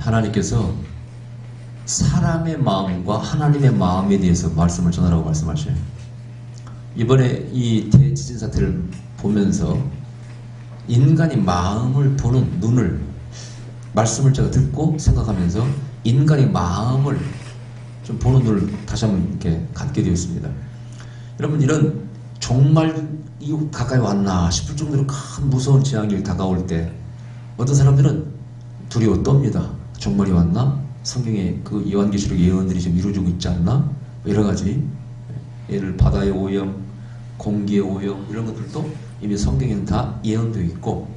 하나님께서 사람의 마음과 하나님의 마음에 대해서 말씀을 전하라고 말씀하셔요. 이번에 이 대지진 사태를 보면서 인간이 마음을 보는 눈을, 말씀을 제가 듣고 생각하면서 인간의 마음을 좀 보는 눈을 다시 한번 이렇게 갖게 되었습니다. 여러분, 이런 종말이 가까이 왔나 싶을 정도로 큰 무서운 재앙이 다가올 때 어떤 사람들은 두려워 떱니다. 종말이 왔나? 성경에 그 요한계시록 예언들이 지금 이루어지고 있지 않나? 여러 가지, 예를 바다의 오염, 공기의 오염, 이런 것들도 이미 성경에는 다 예언되어 있고,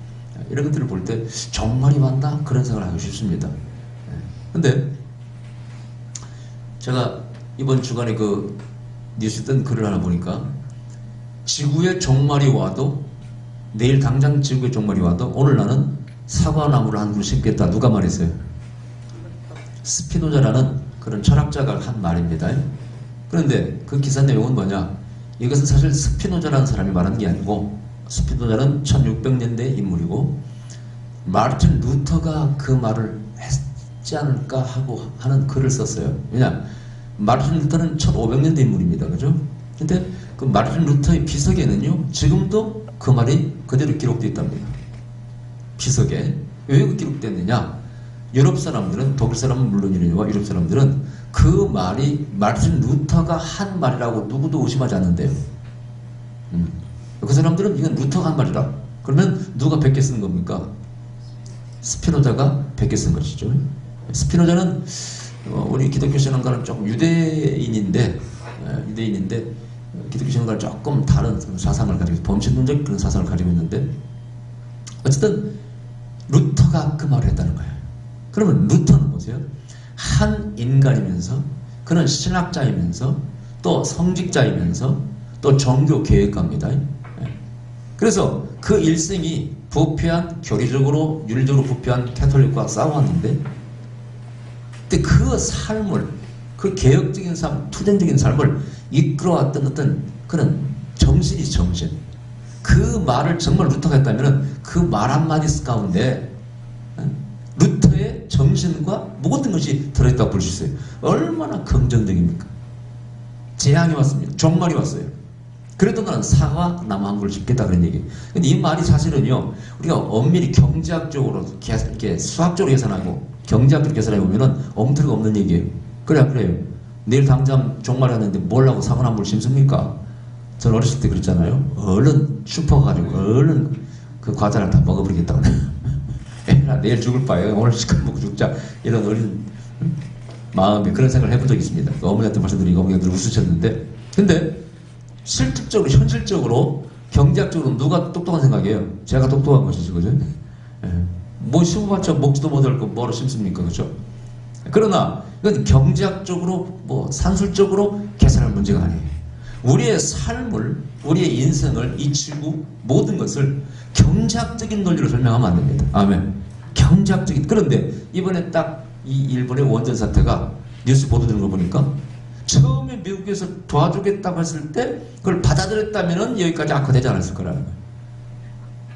이런 것들을 볼 때 종말이 왔나? 그런 생각을 하기 쉽습니다. 근데 제가 이번 주간에 그 뉴스 뜬 글을 하나 보니까 지구의 종말이 와도, 내일 당장 지구의 종말이 와도 오늘 나는 사과나무를 한 그루 심겠다. 누가 말했어요? 스피노자라는 그런 철학자가 한 말입니다. 그런데 그 기사 내용은 뭐냐? 이것은 사실 스피노자라는 사람이 말한 게 아니고, 스피노자는 1600년대 인물이고 마르틴 루터가 그 말을 했지 않을까 하고 하는 글을 썼어요. 왜냐? 마르틴 루터는 1500년대 인물입니다. 그죠? 근데 그 마르틴 루터의 비석에는요, 지금도 그 말이 그대로 기록되어 있답니다. 비석에. 왜 그 기록됐느냐? 유럽 사람들은, 독일 사람은 물론이니와 유럽 사람들은 그 말이 마르틴 루터가 한 말이라고 누구도 의심하지 않는데요. 그 사람들은 이건 루터가 한 말이다. 그러면 누가 100개 쓴 겁니까? 스피노자가 100개 쓴 것이죠. 스피노자는 우리 기독교 신앙과는 조금 유대인인데 기독교 신앙과는 조금 다른 사상을 가지고, 범신론적 그런 사상을 가지고 있는데, 어쨌든 루터가 그 말을 했다는 거예요. 그러면 루터는 보세요. 한 인간이면서, 그는 신학자이면서, 또 성직자이면서, 또 종교 계획가입니다. 그래서 그 일생이 부패한, 교리적으로 윤리적으로 부패한 캐톨릭과 싸워왔는데, 근데 그 삶을, 그 개혁적인 삶, 투쟁적인 삶을 이끌어왔던 어떤 그런 정신이 정신. 그 말을 정말 루터가 했다면 그 말 한마디 가운데 루터의 정신과 모든 것이 들어있다고 볼 수 있어요. 얼마나 긍정적입니까? 재앙이 왔습니다. 종말이 왔어요. 그래도 나는 사과 나무 한 그루 심겠다, 그런 얘기예요. 근데 이 말이 사실은요, 우리가 엄밀히 경제학적으로, 이렇게 수학적으로 계산하고 경제학적으로 계산해 보면은 엉터리가 없는 얘기예요. 그래요. 내일 당장 종말이 왔는데 뭘 하고 사과 나무를 심습니까? 저는 어렸을 때 그랬잖아요. 얼른 슈퍼 가지고 얼른 그 과자를 다 먹어버리겠다고. 애나 내일 죽을 바에요. 오늘 시간 먹고 죽자. 이런 어린 마음에 그런 생각을 해본 적이 있습니다. 그 어머니한테 말씀드리니까 어머니가 늘 웃으셨는데, 근데 실질적으로, 현실적으로, 경제학적으로 누가 똑똑한 생각이에요? 제가 똑똑한 것이죠. 그죠? 뭐 심어봤자 먹지도 못할 거 뭐로 심습니까? 그죠? 그러나 이건 경제학적으로, 뭐 산술적으로 계산할 문제가 아니에요. 우리의 삶을, 우리의 인생을, 이 지구 모든 것을 경제학적인 논리로 설명하면 안 됩니다. 아멘. 경제학적인. 그런데 이번에 딱 이 일본의 원전 사태가 뉴스 보도되는 거 보니까 처음에 미국에서 도와주겠다고 했을 때 그걸 받아들였다면 여기까지 악화되지 않았을 거라는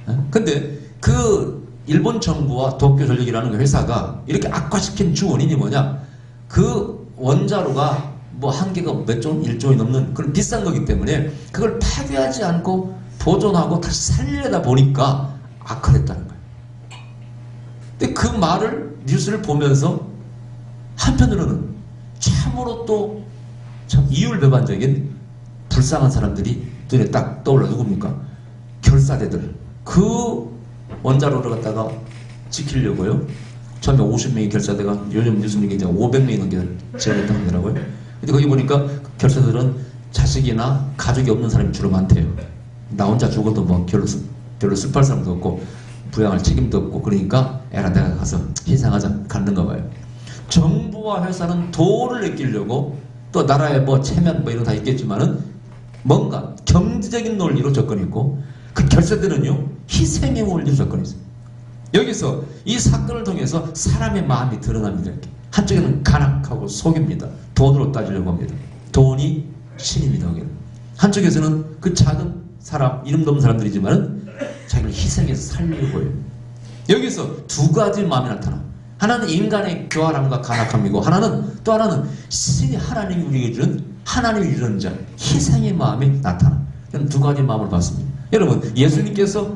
거예요. 근데 그 일본 정부와 도쿄전력이라는 그 회사가 이렇게 악화시킨 주 원인이 뭐냐? 그 원자로가 뭐 한계가 몇 조, 1조이 넘는 그런 비싼 거기 때문에 그걸 파괴하지 않고 보존하고 다시 살리려다 보니까 악화됐다는 거예요. 근데 그 말을, 뉴스를 보면서 한편으로는 참으로 또 참 이율배반적인 불쌍한 사람들이 눈에 딱 떠올라. 누굽니까? 결사대들. 그 원자로를 갖다가 지키려고요. 처음에 50명의 결사대가 요즘 뉴스는 이제 500명이 넘게 제안했다고 하더라고요. 근데 거기 보니까 결사들은 자식이나 가족이 없는 사람이 주로 많대요. 나 혼자 죽어도 뭐 별로 슬퍼할 사람도 없고 부양할 책임도 없고, 그러니까 에라 내가 가서 희생하자 갔는가 봐요. 정부와 회사는 돈을 내끼려고, 또 나라의 뭐 체면 뭐 이런 거 다 있겠지만은 뭔가 경제적인 논리로 접근했고, 그 결사들은요 희생의 원리로 접근했어요. 여기서 이 사건을 통해서 사람의 마음이 드러납니다. 이렇게. 한쪽에는 간악하고 속입니다. 돈으로 따지려고 합니다. 돈이 신입니다. 한쪽에서는 그 작은 사람, 이름도 없는 사람들이지만 자기를 희생해서 살려고 해요. 여기서 두 가지 마음이 나타나. 하나는 인간의 교활함과 간악함이고 또 하나는 신이 하나님이 우리에게 준 하나님이 이루는 자 희생의 마음이 나타나. 저는 두 가지 마음을 봤습니다. 여러분 예수님께서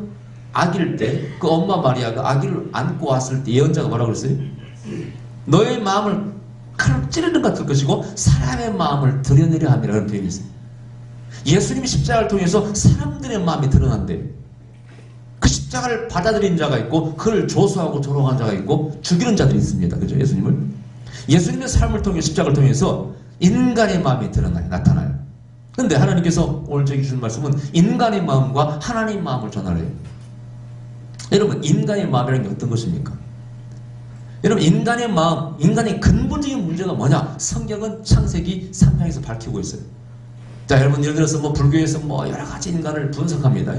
아기일 때 그 엄마 마리아가 아기를 안고 왔을 때 예언자가 뭐라고 그랬어요? 너의 마음을 칼로 찌르는 것 같을 것이고 사람의 마음을 드러내려 함이라 그런 표현이 있어요. 예수님이 십자가를 통해서 사람들의 마음이 드러난대요. 그 십자가를 받아들인 자가 있고 그를 조소하고 조롱한 자가 있고 죽이는 자들이 있습니다. 그죠? 예수님의 삶을 통해 십자가를 통해서 인간의 마음이 드러나요. 나타나요. 그런데 하나님께서 오늘 저에게 주신 말씀은 인간의 마음과 하나님의 마음을 전하래요. 여러분 인간의 마음이라는 게 어떤 것입니까? 여러분 인간의 마음, 인간의 근본적인 문제가 뭐냐? 성경은 창세기 3장에서 밝히고 있어요. 자, 여러분 예를 들어서 불교에서 여러 가지 인간을 분석합니다.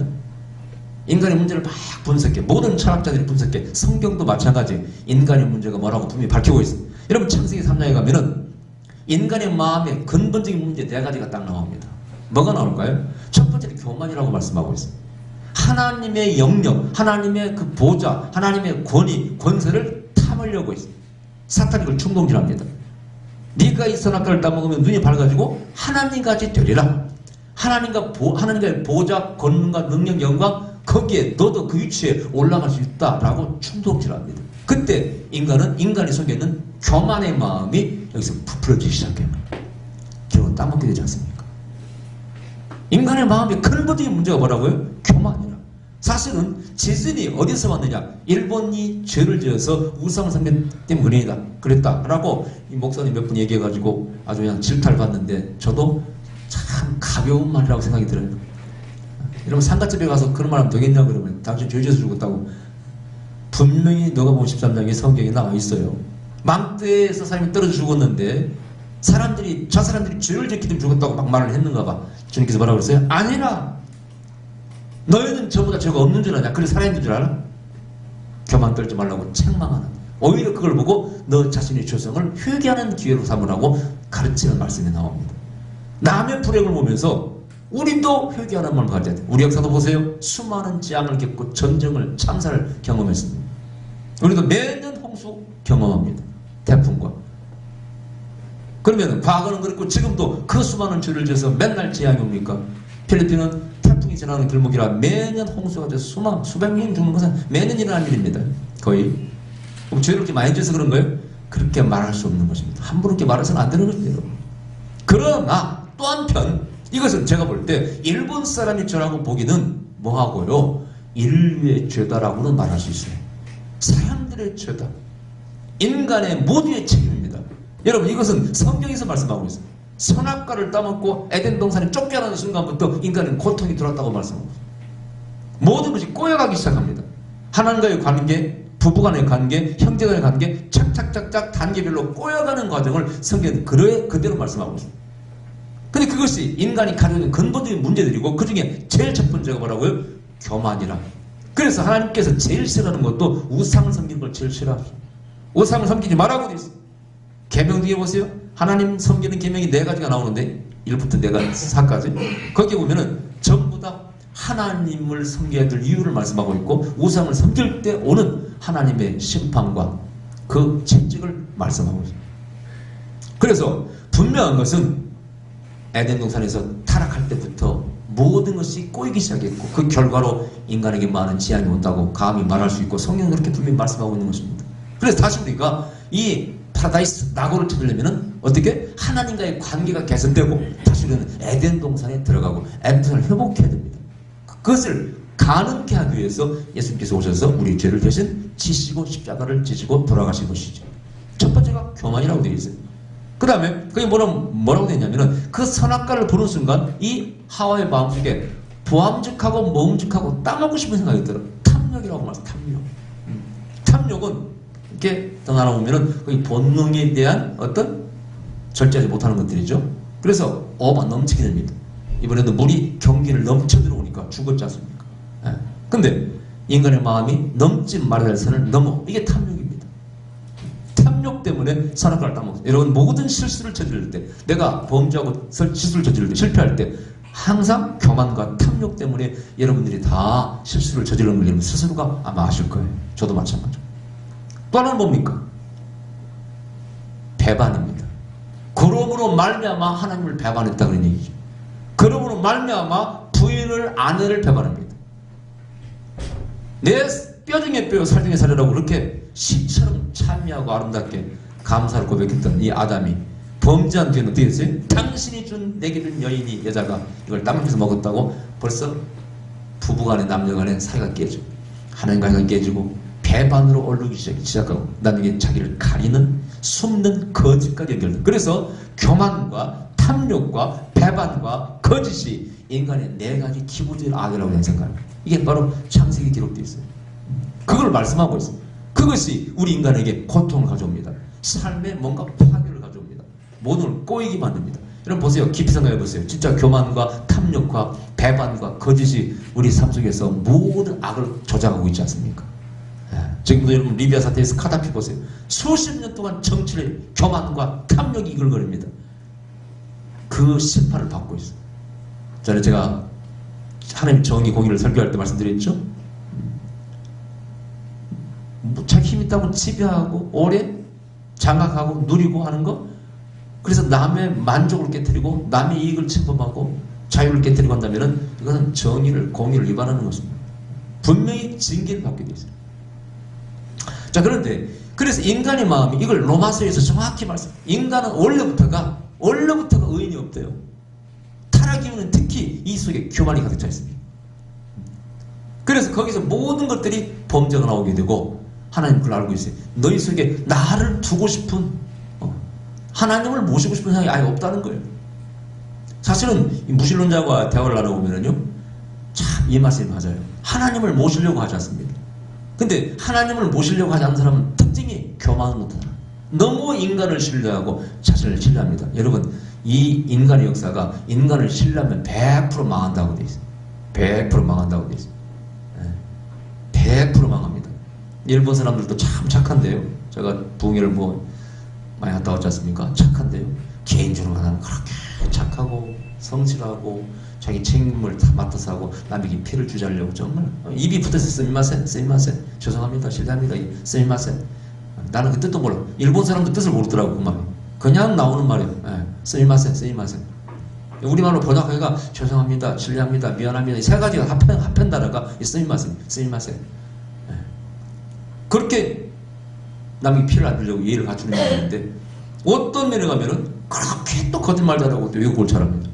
인간의 문제를 막 분석해. 모든 철학자들이 분석해. 성경도 마찬가지. 인간의 문제가 뭐라고 분명히 밝히고 있어요. 여러분 창세기 3장에 가면은 인간의 마음의 근본적인 문제 4가지가 딱 나옵니다. 뭐가 나올까요? 첫 번째는 교만이라고 말씀하고 있어요. 하나님의 영역, 하나님의 그 보좌, 하나님의 권위, 권세를 탐하려고 있어요. 사탄이 그걸 충동질합니다. 네가 이 선악과를 따먹으면 눈이 밝아지고 하나님같이 되리라. 하나님과의 보좌, 권능과 능력, 영광 거기에 너도 그 위치에 올라갈 수 있다라고 충동질합니다. 그때 인간이 속에 있는 교만의 마음이 여기서 부풀어지기 시작해요. 결국은 따먹게 되지 않습니까? 인간의 마음의 근본적인 문제가 뭐라고요? 교만이라. 사실은 지진이 어디서 왔느냐? 일본이 죄를 지어서 우상을 섬겼기 때문에 그랬다라고 이 목사님 몇 분 얘기해가지고 아주 그냥 질타를 받는데 저도 참 가벼운 말이라고 생각이 들어요. 여러분 상가집에 가서 그런 말 하면 되겠냐 그러면 당신 죄 지어서 죽었다고. 분명히 너가 보면 13장에 성경에 나와 있어요. 망대에서 사람이 떨어져 죽었는데 저 사람들이 죄를 짓기 때문에 죽었다고 막 말을 했는가 봐. 주님께서 뭐라고 그랬어요? 아니라 너희는 저보다 죄가 없는 줄 아냐? 그래 살아있는 줄 알아? 교만 떨지 말라고 책망하는. 오히려 그걸 보고 너 자신의 죄성을 회개하는 기회로 삼으라고 가르치는 말씀이 나옵니다. 남의 불행을 보면서 우리도 회개하는 마음을 가져야 돼. 우리 역사도 보세요. 수많은 재앙을 겪고 전쟁을 참사를 경험했습니다. 우리도 매년 홍수 경험합니다. 태풍과. 그러면 과거는 그렇고 지금도 그 수많은 죄를 지어서 맨날 재앙이 옵니까? 필리핀은 태풍이 지나는 길목이라 매년 홍수가 돼서 수백 명이 죽는 것은 매년 일어나는 일입니다. 거의. 그럼 죄를 그렇게 많이 지어서 그런 거예요? 그렇게 말할 수 없는 것입니다. 함부로 그렇게 말해서는 안 되는 것입니다. 여러분. 그러나 또 한편 이것은 제가 볼 때 일본 사람이 저라고 보기는 뭐하고요? 인류의 죄다라고는 말할 수 있어요. 사람들의 죄다. 인간의 모두의 책임입니다. 여러분 이것은 성경에서 말씀하고 있어요. 선악과를 따먹고 에덴 동산에 쫓겨나는 순간부터 인간은 고통이 들었다고 말씀하고 있어요. 모든 것이 꼬여가기 시작합니다. 하나님과의 관계, 부부간의 관계, 형제간의 관계 착착착착 단계별로 꼬여가는 과정을 성경은 그대로 말씀하고 있어요. 근데 그것이 인간이 가지고 있는 근본적인 문제들이고 그 중에 제일 첫 번째가 뭐라고요? 교만이라. 그래서 하나님께서 제일 싫어하는 것도 우상을 섬기는 걸 제일 싫어하죠. 우상을 섬기지 말라고 되어 있어요. 계명 중에 보세요. 하나님 섬기는 계명이 4가지가 나오는데 1부터 4까지 거기에 보면은 전부 다 하나님을 섬겨야 될 이유를 말씀하고 있고 우상을 섬길 때 오는 하나님의 심판과 그 책찍을 말씀하고 있어요. 그래서 분명한 것은 에덴 동산에서 타락할 때부터 모든 것이 꼬이기 시작했고 그 결과로 인간에게 많은 재앙이 온다고 감히 말할 수 있고 성경은 그렇게 분명히 말씀하고 있는 것입니다. 그래서 다시 우리가 이 파라다이스 낙오를 찾으려면 어떻게? 하나님과의 관계가 개선되고 다시 우리는 에덴 동산에 들어가고 에덴 동산을 회복해야 됩니다. 그것을 가능케 하기 위해서 예수님께서 오셔서 우리 죄를 대신 지시고 십자가를 지시고 돌아가신 것이죠. 첫 번째가 교만이라고 되어 있어요. 그 다음에 그게 뭐라고 되어 있냐면은 그 선악과를 보는 순간 이 하와의 마음속에 보암직하고 모음직하고 따먹고 싶은 생각이 들어요. 탐욕이라고 말해요. 탐욕은 이렇게 더 나눠보면은 거의 본능에 대한 어떤 절제하지 못하는 것들이죠. 그래서 어가 넘치게 됩니다. 이번에도 물이 경기를 넘쳐 들어오니까 죽었지 않습니까? 예. 근데 인간의 마음이 넘지 말아야 할 선을 넘어. 이게 탐욕입니다. 탐욕 때문에 선악과를 따먹어요. 여러분 모든 실수를 저지를 때 내가 범죄하고 실수를 저지를 때 실패할 때 항상 교만과 탐욕 때문에 여러분들이 다 실수를 저지르는 걸 여러분 스스로가 아마 아실 거예요. 저도 마찬가지고. 또 하나는 뭡니까? 배반입니다. 그러므로 말미암아 하나님을 배반했다 그런 얘기죠. 그러므로 말미암아 부인을 아내를 배반합니다. 내 뼈 중에 뼈 살 중에 살이라고 그렇게 시처럼 찬미하고 아름답게 감사를 고백했던 이 아담이 범죄한 뒤에는 어떻게 했어요? 당신이 준 내게 준 여인이 여자가 이걸 따먹혀서 먹었다고 벌써 부부간에 남녀간에 사이가 깨지고 하나님과 사이가 깨지고 배반으로 오르기 시작하고 나중에 자기를 가리는 숨는 거짓까지 연결돼. 그래서 교만과 탐욕과 배반과 거짓이 인간의 네 가지 기본적인 악이라고 저는 생각합니다. 이게 바로 창세기에 기록되어 있어요. 그걸 말씀하고 있어요. 그것이 우리 인간에게 고통을 가져옵니다. 삶에 뭔가 파괴를 가져옵니다. 모든 걸 꼬이게 만듭니다. 여러분 보세요. 깊이 생각해 보세요. 진짜 교만과 탐욕과 배반과 거짓이 우리 삶 속에서 모든 악을 조장하고 있지 않습니까? 지금도 여러분 리비아 사태에서 카다피 보세요. 수십 년 동안 정치를 교만과 탐욕이 이끌거립니다. 그 심판을 받고 있어요. 전에 제가 하나님 정의 공의를 설교할 때 말씀드렸죠. 자기 힘 있다고 지배하고 오래 장악하고 누리고 하는 거, 그래서 남의 만족을 깨뜨리고 남의 이익을 침범하고 자유를 깨뜨리고 한다면 이것은 정의를 공의를 위반하는 것입니다. 분명히 징계를 받게 되어 있어요. 자, 그런데 그래서 인간의 마음이 이걸 로마서에서 정확히 말씀. 인간은 원래부터가 의인이 없대요. 타락 이유는 특히 이 속에 교만이 가득 차 있습니다. 그래서 거기서 모든 것들이 범죄가 나오게 되고 하나님 그걸 알고 있어요. 너희 속에 나를 두고 싶은 하나님을 모시고 싶은 생각이 아예 없다는 거예요. 사실은 이 무신론자와 대화를 나눠보면요, 참 이 말씀이 맞아요. 하나님을 모시려고 하지 않습니다. 근데 하나님을 모시려고 하지 않는 사람은 특징이 교만은 못하다. 너무 인간을 신뢰하고 자신을 신뢰합니다. 여러분, 이 인간의 역사가 인간을 신뢰하면 100% 망한다고 돼 있어요. 100% 망한다고 돼 있어요. 100% 망합니다. 일본 사람들도 참 착한데요. 제가 부흥회를 많이 갔다 왔지 않습니까? 착한데요. 개인적으로 하나는 그렇게 착하고 성실하고 자기 책임을 다 맡아서 하고 남에게 피를 주지 않으려고 정말 입이 붙어서 스미마센 죄송합니다 실례합니다 스미마센. 나는 그 뜻도 몰라. 일본 사람도 뜻을 모르더라고. 그 말이 그냥 나오는 말이에요. 스미마센. 우리말로 번역하기가 죄송합니다 실례합니다 미안합니다 이 세 가지가 합한 단어가 스미마센. 그렇게 남에게 피를 안 주려고 예의를 갖추는 말인데 어떤 면에 가면은 그렇게 또 거짓말 잘하고 또 외국을 잘합니다.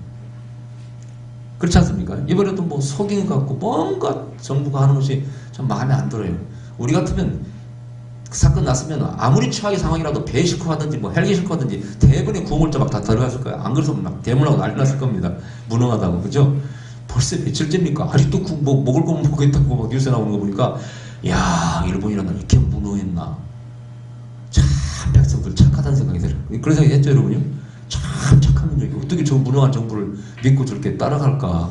그렇지 않습니까? 이번에도 속인 것 같고 뭔가 정부가 하는 것이 참 마음에 안 들어요. 우리 같으면 그 사건 났으면 아무리 최악의 상황이라도 배 싣고 하든지 헬기 싣고 하든지 대부분의 구호물자 막 다 들어갔을 거예요. 안 그래서 막 대문하고 난리 났을 겁니다. 무능하다고. 그죠? 벌써 며칠째입니까? 아직도 먹을 거 먹겠다고 막 뉴스에 나오는 거 보니까 야, 일본이라는 이렇게 무능했나. 참 백성들 착하다는 생각이 들어요. 그런 생각이 했죠, 여러분요? 참 착한 민족이 어떻게 저 무능한 정부를 믿고 저렇게 따라갈까?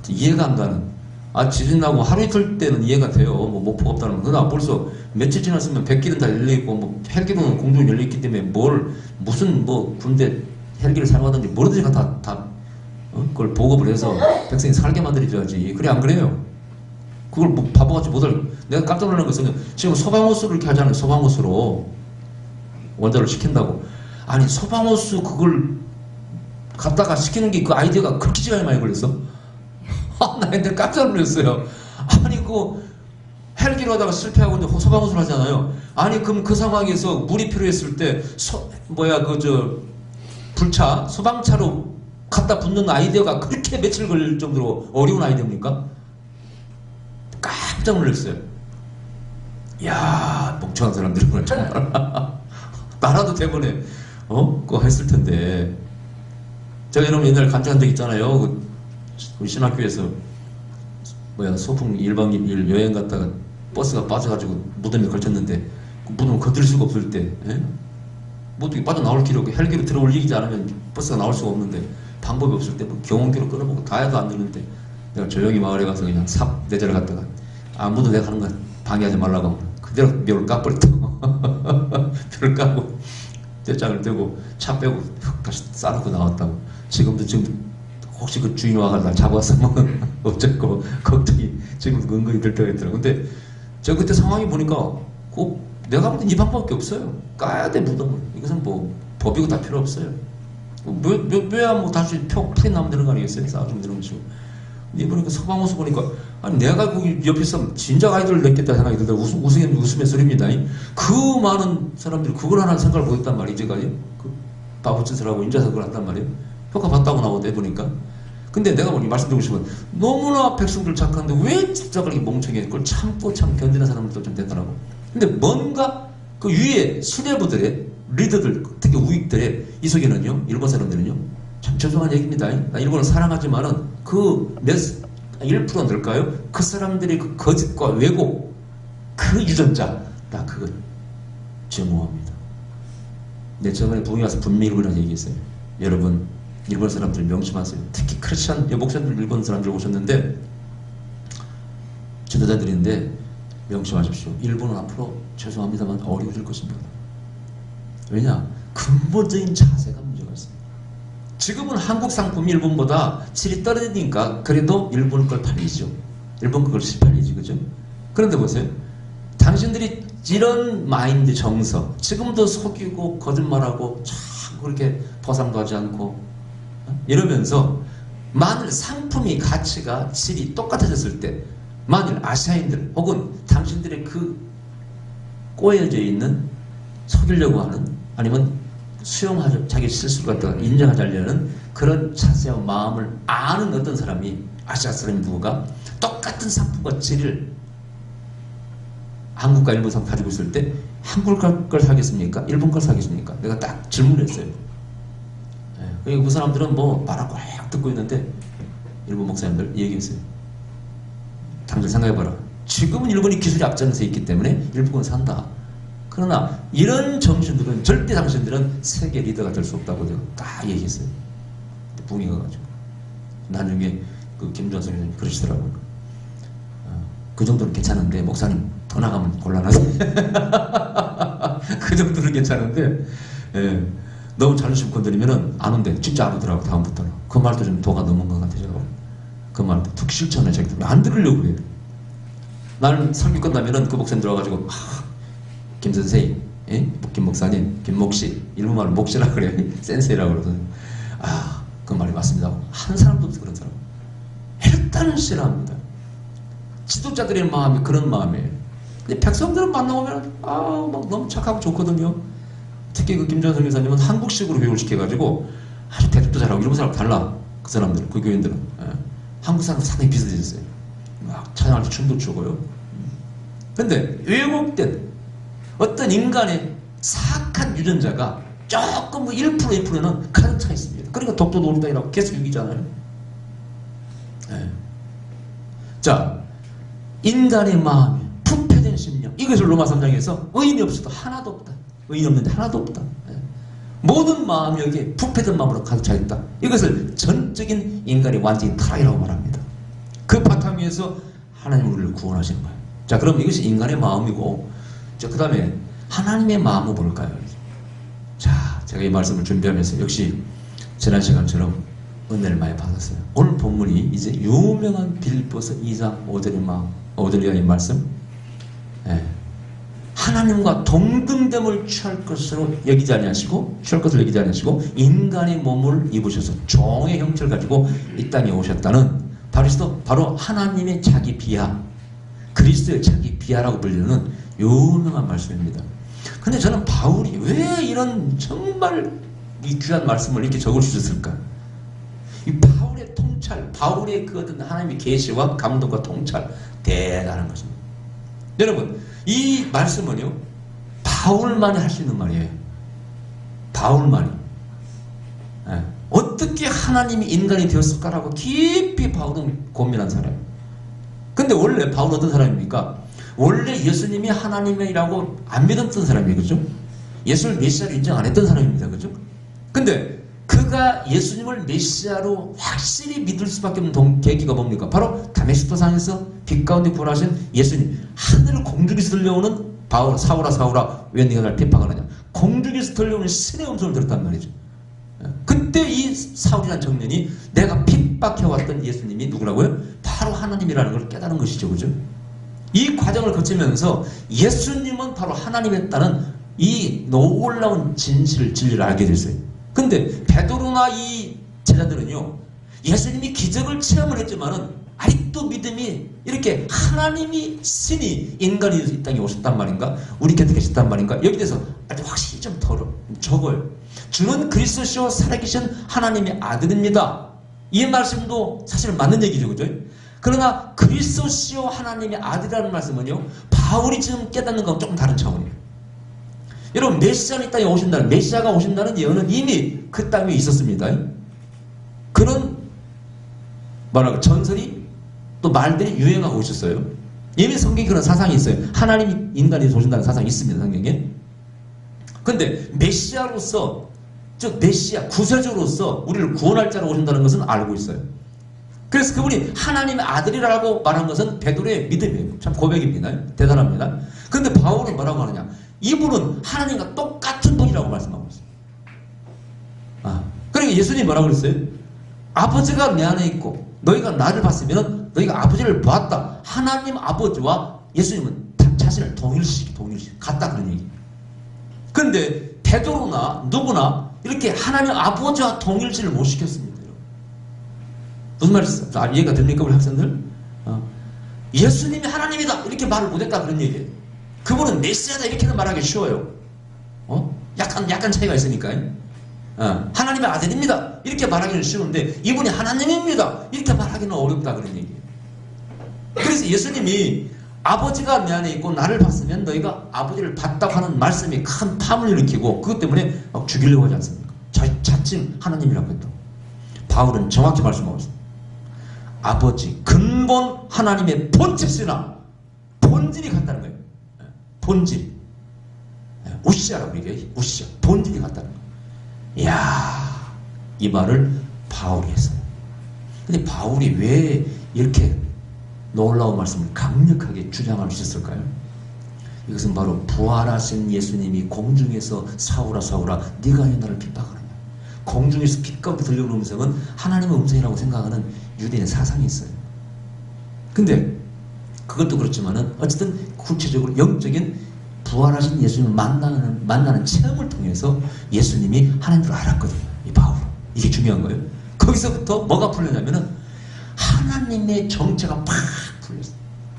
이해가 안 가는. 지진 나고 하루 이틀 때는 이해가 돼요. 목포가 없다는 거. 그러나 벌써 며칠 지났으면 백길은 다 열려있고 헬기로는 공중이 열려있기 때문에 무슨 군대 헬기를 사용하든지 뭐든지 다 그걸 보급을 해서 백성이 살게 만들어줘야지. 그래 안 그래요? 그걸 바보같이 못할. 내가 깜짝 놀란 것은 지금 소방호수를 이렇게 하잖아요. 소방호수로 원자를 시킨다고. 아니 소방호수 그걸 갖다가 시키는 게 그 아이디어가 그렇게 시간이 많이 걸렸어? 나 근데 깜짝 놀랐어요. 아니 그 헬기로 하다가 실패하고 이제 소방호수를 하잖아요. 아니 그럼 그 상황에서 물이 필요했을 때 불차 소방차로 갖다 붙는 아이디어가 그렇게 며칠 걸릴 정도로 어려운 아이디어입니까? 깜짝 놀랐어요. 이야 멍청한 사람들은 정말 나라도 대본에 그거 했을 텐데. 제가 여러분 옛날에 간증한 적 있잖아요. 우리 신학교에서 소풍 1박 2일 여행 갔다가 버스가 빠져가지고 무덤에 걸쳤는데 그 무덤을 건들 수가 없을 때 어떻게 빠져나올 길이 없고 헬기로 들어 올리지 않으면 버스가 나올 수가 없는데 방법이 없을 때 경운기로 끊어보고 다 해도 안 되는데 내가 조용히 마을에 가서 그냥 삽 내자를 갖다가 아무도 내가 하는 거 방해하지 말라고 하고 그대로 묘를 까버렸다고 묘를 까고 떼장을 떼고 차 빼고 다시 싸놓고 나왔다고. 지금 혹시 그 주인 와가 날 잡았으면 어쨌고 걱정이 지금 은근히 들 때가 있더라고. 근데 제가 그때 상황이 보니까 꼭 내가 볼 땐 이 방법밖에 없어요. 까야 돼, 무덤을. 이것은 뭐 법이고 다 필요 없어요. 왜야 뭐 다시 풀이 나면 되는 거 아니겠어요? 싸우면 되는 것이고. 근데 보니까 서방호수 보니까 아니 내가 거기 옆에 있으면 진작 아이돌을 냈겠다 생각이 들다 웃음의 소리입니다. 그 많은 사람들이 그걸 하나 생각을 못했단 말이에요. 이제까지 그 바보짓을 하고 인자서 그걸 한단 말이에요. 효과 봤다고 나오대 보니까. 근데 내가 보니 말씀드리고 싶은 너무나 백성들 착한데 왜 집착을 이렇게 멍청해 그걸 참고 참 견디는 사람들도 좀 되더라고. 근데 뭔가 그 위에 수뇌부들의 리더들 특히 우익들의 이 속에는요 일본 사람들은요 참 죄송한 얘기입니다. 나 일본을 사랑하지만은 그 몇 1% 될까요? 그 사람들의 그 거짓과 왜곡 그 유전자 나 그거 증오합니다. 내 저번에 부흥에 와서 분명히 일본이라는 얘기했어요. 여러분 일본 사람들 명심하세요. 특히 크리스찬 목사님들 일본 사람들 오셨는데 지도자들인데 명심하십시오. 일본은 앞으로 죄송합니다만 어려워질 것입니다. 왜냐? 근본적인 자세가 문제가 있습니다. 지금은 한국 상품이 일본보다 질이 떨어지니까 그래도 일본 걸 팔리죠. 일본 걸 팔리지, 그죠? 그런데 보세요. 당신들이 이런 마인드 정서, 지금도 속이고 거짓말하고 참 그렇게 보상도 하지 않고 이러면서 만일 상품이 가치가 질이 똑같아졌을 때 만일 아시아인들 혹은 당신들의 그 꼬여져 있는 속이려고 하는 아니면 수용하려 자기 실수를 갖다가 인정하지 않으려는 그런 자세와 마음을 아는 어떤 사람이 아시아 사람이 누구가 똑같은 상품과 질을 한국과 일본 상품 가지고 있을 때 한국 걸 사겠습니까? 일본 걸 사겠습니까? 내가 딱 질문을 했어요. 그 사람들은 뭐 말하고 막 듣고 있는데 일본 목사님들 얘기했어요. 당장 생각해봐라. 지금은 일본이 기술이 앞장서 있기 때문에 일본은 산다. 그러나 이런 정신들은 절대 당신들은 세계 리더가 될 수 없다고 내가 딱 얘기했어요. 붕이 가가지고 나중에 그 김전선 선생님이 그러시더라고요. 그 정도는 괜찮은데 목사님 더 나가면 곤란하지. 그 정도는 괜찮은데 예, 너무 자존심 건드리면은 안 온대. 진짜 안 오더라고. 다음부터는 그 말도 좀 도가 넘은 것 같아요. 그 말도 툭 실천해. 자기들 안 들으려고 그래. 나는 설교 끝나면은 그 목사님 들어와가지고 김 선생님, 예? 김 목사님, 김 목씨, 일본말로 목씨라 그래. 센세이라고 그러거든. 그 말이 맞습니다. 한 사람도 없어 그런 사람. 일단은 싫어합니다. 지도자들의 마음이 그런 마음이에요. 근데 백성들은 만나보면 막 너무 착하고 좋거든요. 특히 그 김전성 교사님은 한국식으로 교육을 시켜가지고 아주 대답도 잘하고 일본 사람 달라. 그 사람들, 그 교인들은. 예. 한국 사람 상당히 비슷해졌어요. 막 찬양할 때 춤도 추고요. 근데 왜곡된 어떤 인간의 사악한 유전자가 조금 1%, 2%는 가득 차 있습니다. 그러니까 독도 노르다이라고 계속 유기잖아요. 네. 자, 인간의 마음이 부패된 심령. 이것을 로마 3장에서 의인이 없어도 하나도 없다. 의인이 없는데 하나도 없다. 네. 모든 마음이 여기에 부패된 마음으로 가득 차 있다. 이것을 전적인 인간의 완전히 타락이라고 말합니다. 그 바탕 위에서 하나님 우리를 구원하시는 거예요. 자, 그럼 이것이 인간의 마음이고, 자, 그 다음에 하나님의 마음은 뭘까요? 자, 제가 이 말씀을 준비하면서 역시 지난 시간처럼 은혜를 많이 받았어요. 오늘 본문이 이제 유명한 빌립보서 2장 5절의 말씀. 예. 하나님과 동등됨을 취할 것으로 여기지 아니하시고 인간의 몸을 입으셔서 종의 형체를 가지고 이 땅에 오셨다는 바로 하나님의 자기 비하, 그리스도의 자기 비하라고 불리는 유명한 말씀입니다. 근데 저는 바울이 왜 이런 정말 이 귀한 말씀을 이렇게 적을 수 있었을까? 이 바울의 통찰, 바울의 그 어떤 하나님의 계시와 감동과 통찰 대단한 것입니다. 여러분, 이 말씀은요 바울만이 할 수 있는 말이에요. 바울만이. 예. 어떻게 하나님이 인간이 되었을까라고 깊이 바울은 고민한 사람이에요. 근데 원래 바울은 어떤 사람입니까? 원래 예수님이 하나님이라고 안 믿었던 사람이에요. 그죠? 예수를 메시아로 인정 안 했던 사람입니다. 그죠? 근데 그가 예수님을 메시아로 확실히 믿을 수밖에 없는 계기가 뭡니까? 바로 다메섹도 산에서 빛 가운데 부활하신 예수님. 하늘 공중에서 들려오는 사울아 왜 네가 날 핍박하느냐? 공중에서 들려오는 신의 음성을 들었단 말이죠. 그때 이 사울이라는 청년이 내가 핍박해왔던 예수님이 누구라고요? 바로 하나님이라는 걸 깨달은 것이죠. 그죠? 이 과정을 거치면서 예수님은 바로 하나님이었다는 이 놀라운 진리를 알게 됐어요. 근데 베드로나 이 제자들은요, 예수님이 기적을 체험을 했지만은 아직도 믿음이 이렇게 하나님이 신이 인간이 이 땅에 오셨단 말인가, 우리 곁에 계셨단 말인가, 여기 대해서 아주 확실히 좀 적어요. 주는 그리스도시요 살아계신 하나님의 아들입니다. 이 말씀도 사실 맞는 얘기죠, 그죠? 그러나 그리스도시요 하나님의 아들이라는 말씀은요, 바울이 지금 깨닫는 것과 조금 다른 차원이에요. 여러분, 메시아는 이 땅에 오신다는, 메시아가 오신다는 예언은 이미 그 땅에 있었습니다. 그런 뭐랄까 전설이 또 말들이 유행하고 있었어요. 이미 성경에 그런 사상이 있어요. 하나님이 인간이 오신다는 사상이 있습니다, 성경에. 근데 메시아로서, 즉 메시아 구세주로서 우리를 구원할 자로 오신다는 것은 알고 있어요. 그래서 그분이 하나님의 아들이라고 말한 것은 베드로의 믿음이에요. 참 고백입니다. 대단합니다. 근데 바울은 뭐라고 하느냐, 이분은 하나님과 똑같은 분이라고 말씀하고 있어요. 그러니까 예수님이 뭐라고 그랬어요? 아버지가 내 안에 있고 너희가 나를 봤으면 너희가 아버지를 보았다. 하나님 아버지와 예수님은 자신을 동일시 같다, 그런 얘기. 근데 베드로나 누구나 이렇게 하나님 아버지와 동일시를 못 시켰습니다. 무슨 말이죠? 이해가 됩니까, 우리 학생들? 예수님이 하나님이다 이렇게 말을 못했다, 그런 얘기예요. 그분은 메시아다 이렇게는 말하기 쉬워요. 약간 차이가 있으니까요. 하나님의 아들입니다 이렇게 말하기는 쉬운데, 이분이 하나님입니다 이렇게 말하기는 어렵다, 그런 얘기예요. 그래서 예수님이 아버지가 내 안에 있고 나를 봤으면 너희가 아버지를 봤다고 하는 말씀이 큰 파문을 일으키고, 그것 때문에 막 죽이려고 하지 않습니까? 자칭 하나님이라고 했다. 바울은 정확히 말씀하고 있습니다. 아버지, 근본 하나님의 본질이나 본질이 같다는 거예요. 본질. 우시아라고 얘기해요. 우시아. 본질이 같다는 거예요. 이야, 이 말을 바울이 했어요. 근데 바울이 왜 이렇게 놀라운 말씀을 강력하게 주장할 수 있었을까요? 이것은 바로 부활하신 예수님이 공중에서 사울아 사울아 네가 왜 나를 핍박하느냐, 공중에서 빛 가운데 들려오는 음성은 하나님의 음성이라고 생각하는 유대인의 사상이 있어요. 근데 그것도 그렇지만은 어쨌든 구체적으로 영적인 부활하신 예수님을 만나는 체험을 통해서 예수님이 하나님인 줄 알았거든요, 이 바울은. 이게 중요한 거예요. 거기서부터 뭐가 풀렸냐면은 하나님의 정체가 팍 풀렸어요.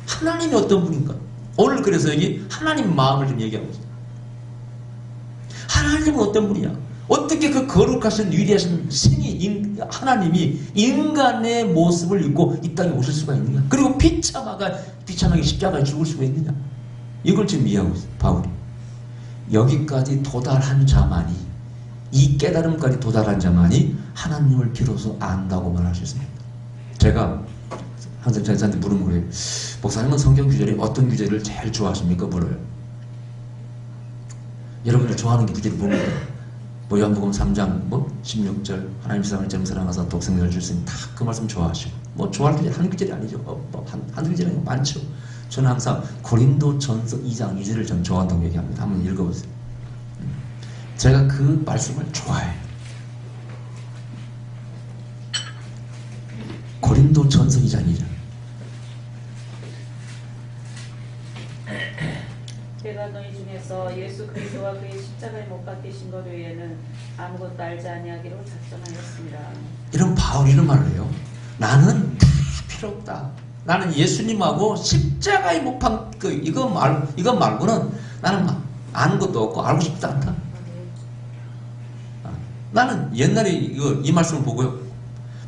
하나님이 어떤 분인가. 오늘 그래서 여기 하나님 마음을 좀 얘기하고 있어요. 하나님은 어떤 분이냐, 어떻게 그 거룩하신 위대하신 신이, 하나님이 인간의 모습을 입고 이 땅에 오실 수가 있느냐, 그리고 비참하게 십자가에 죽을 수가 있느냐, 이걸 지금 이해하고 있어요, 바울이. 여기까지 도달한 자만이, 이 깨달음까지 도달한 자만이 하나님을 비로소 안다고 말할 수 있습니다. 제가 항상 저한테 물으면 그래요. 목사님은 성경 구절에 어떤 구절을 제일 좋아하십니까? 물어요. 여러분들 좋아하는 구절이 뭡니까? 뭐 요한복음 3장 16절 하나님 세상을 처음 사랑하사 독생자를 주셨으니 다 그 말씀 좋아하시고, 뭐 좋아할 구절이 한 구절이 아니죠. 한두 구절이 아니고 많죠. 저는 항상 고린도전서 2장 2절을 전 좋아한다고 얘기합니다. 한번 읽어보세요. 제가 그 말씀을 좋아해요. 고린도전서 2장 2절. 내가 너희 중에서 예수 그리스도와 그의 십자가에 못 박히신 것 외에는 아무것도 알지 아니하기로 작정하였습니다. 이런 바울이 이런 말을 해요. 나는 다 필요 없다. 나는 예수님하고 십자가에 못 박힌 이거 말고는 나는 아는 것도 없고 알고 싶지 않다. 나는 옛날에 이 말씀을 보고요,